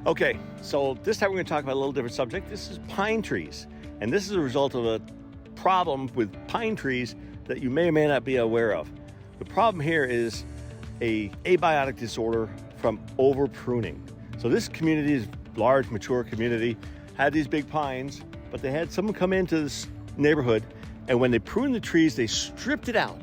Okay, so this time we're going to talk about a little different subject. This is pine trees. And this is a result of a problem with pine trees that you may or may not be aware of. The problem here is a abiotic disorder from over pruning. So this community is large, mature community, had these big pines, but they had someone come into this neighborhood, and when they pruned the trees, they stripped it out.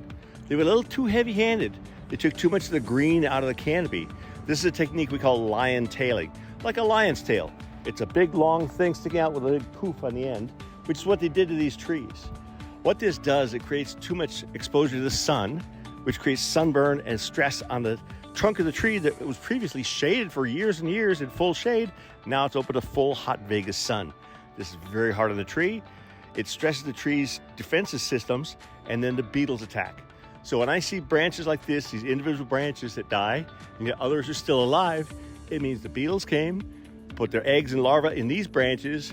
They were a little too heavy-handed. They took too much of the green out of the canopy. This is a technique we call lion tailing, like a lion's tail. It's a big, long thing sticking out with a big poof on the end, which is what they did to these trees. What this does, it creates too much exposure to the sun, which creates sunburn and stress on the trunk of the tree that was previously shaded for years and years in full shade. Now it's open to full hot Vegas sun. This is very hard on the tree. It stresses the tree's defensive systems, and then the beetles attack. So when I see branches like this, these individual branches that die, and yet others are still alive, it means the beetles came, put their eggs and larvae in these branches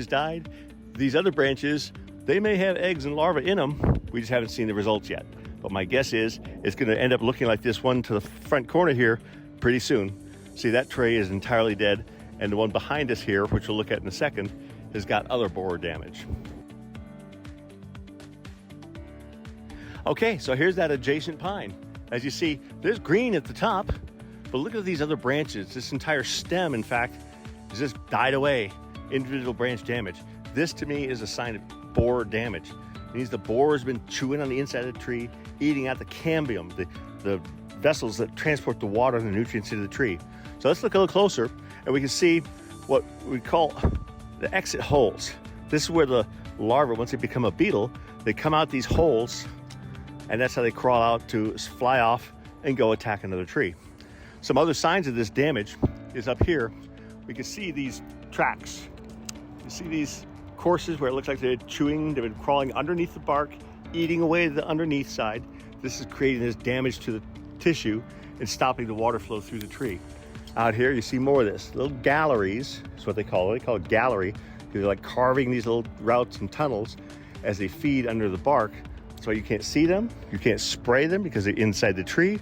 died. These other branches, they may have eggs and larvae in them. We just haven't seen the results yet. But my guess is it's going to end up looking like this one to the front corner here pretty soon. See, that tray is entirely dead, and the one behind us here, which we'll look at in a second, has got other borer damage. Okay, so here's that adjacent pine. As you see, there's green at the top, but look at these other branches. This entire stem, in fact, has just died away. Individual branch damage. This, to me, is a sign of borer damage. It means the borer has been chewing on the inside of the tree, eating out the cambium, the vessels that transport the water and the nutrients into the tree. So let's look a little closer, and we can see what we call the exit holes. This is where the larvae, once they become a beetle, they come out these holes, and that's how they crawl out to fly off and go attack another tree. Some other signs of this damage is up here. We can see these tracks. You see these courses where it looks like they're chewing, they've been crawling underneath the bark, eating away the underneath side. This is creating this damage to the tissue and stopping the water flow through the tree. Out here, you see more of this. Little galleries is what they call it. They call it gallery because they're like carving these little routes and tunnels as they feed under the bark. That's why you can't see them. You can't spray them because they're inside the tree.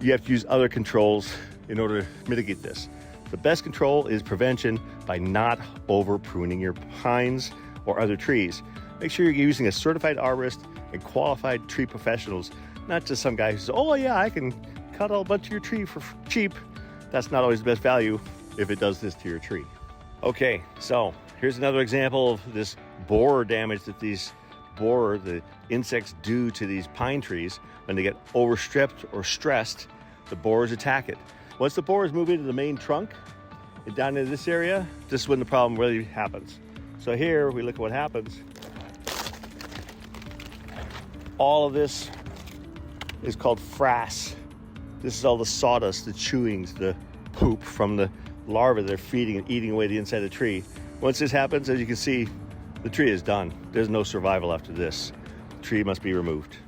You have to use other controls in order to mitigate this. The best control is prevention by not over pruning your pines or other trees. Make sure you're using a certified arborist and qualified tree professionals, not just some guy who says, oh yeah, I can cut a bunch of your tree for cheap. That's not always the best value if it does this to your tree. Okay, so here's another example of this borer damage that these the insects do to these pine trees. When they get overstripped or stressed, the borers attack it. Once the borers move into the main trunk and down into this area, this is when the problem really happens. So here we look at what happens. All of this is called frass. This is all the sawdust, the chewings, the poop from the larvae they're feeding and eating away the inside of the tree. Once this happens, as you can see, the tree is done. There's no survival after this. The tree must be removed.